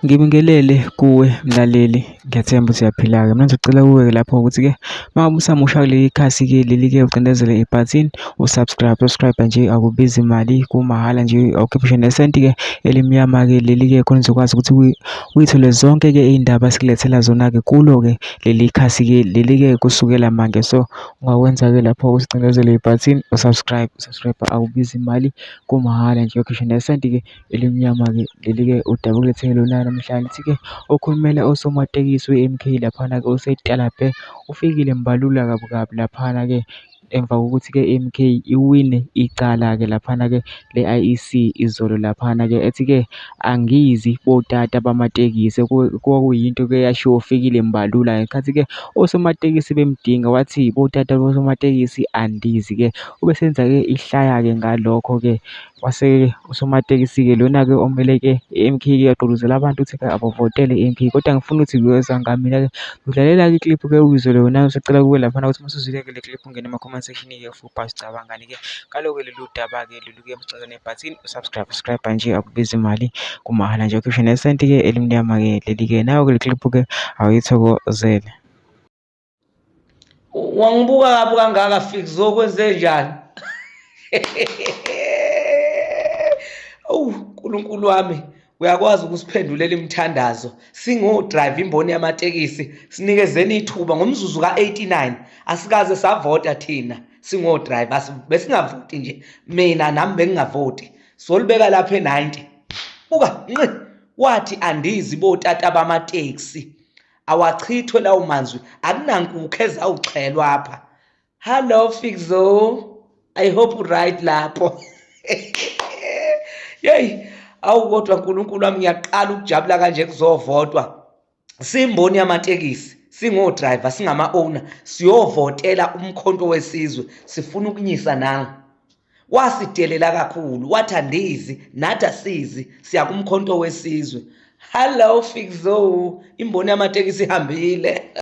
Ngibingelele kuwe mlaleli, ngiyathemba ukuthi uyaphila-ke. Mina ngizocela kuwe-ke lapho ukuthi-ke uma usamusha kuleli khasi-ke leli-ke ucindezele ibhathini subscribe nje, akubizi imali, kumahhala nje, awukhiphi ngisho nesenti-ke elimnyama-ke leli-ke khona uzokwazi ukuthi uyithole zonke-ke iy'ndaba esikulethela zona-ke kulo-ke leli khasi-ke leli-ke kusukela manje. So ungakwenza-ke lapho usicindezele ibhathini usubscribe akubizi imali, kumahhala nje, awukhiphi nesenti-ke elimnyama-ke leli-ke udaba okulethele lona namhlanje lithi-ke okhulumela osomatekisi we-M_K laphana-ke ose-Talabhe ufikile mbalula kabi kabi laphana-ke emva kokuthi-ke i-M_K iwine icala-ke laphana-ke le-I_E_C izolo laphana-ke ethi-ke angizi botata bamatekisi kwakuyinto-ke eyashiwo ufikile mbalula ngenkathi-ke osomatekisi bemdinga wathi botata bosomatekisi andizi-ke. Ubesenza-ke ihlaya-ke ngalokho-ke wase usomatekisi-ke lona-ke omele-ke i-M_K-ke yagqugquzela abantu ukuthi-ke abavotele i-M_K, kodwa ngifuna ukuthi kuyeza mina-ke ngidlalela-ke ikliphu-ke uyizwe lona. Ngisacela kuwe laphana ukuthi masuzwile-ke le kliphu ungene ema-comment section-ke ufupha sicabangani-ke ngalo-ke lolu daba-ke lolu-ke mcindezele nebhathini subscribe nje, akubizi imali, kumahhala nje, ukhiphe nesenti-ke elimnyama-ke leli-ke. Nayo-ke le kliphu-ke awuyithokozele. Wangibuka kabi kangaka Fixo, kwenze njani? Nkulunkulu wami, uyakwazi ukusiphendulela imithandazo singo-drive imboni yamatekisi, sinikezeni ithuba ngomzuzu ka-89 asikaze savota thina singo-drive, besingavoti nje, mina nami bengingavoti, solibeka lapha e-90. Buka nqi, wathi andizi botata bamateksi, awachithwe lawo mazwi, akunankukhu ezawuxhelwa apha. Hello Fixo, I hope right lapho. Yeyi, awu kodwa nkulunkulu wami, ngiyaqala ukujabula kanje kuzovotwa. Simboni yamatekisi, singo-driver, singama-owner, siyovotela umkhonto wesizwe, sifuna ukunyisa nanga. Wasidelela kakhulu, wathi andizi, nathi asizi, siya kumkhonto wesizwe. Hello Fixo, imboni yamatekisi ihambile.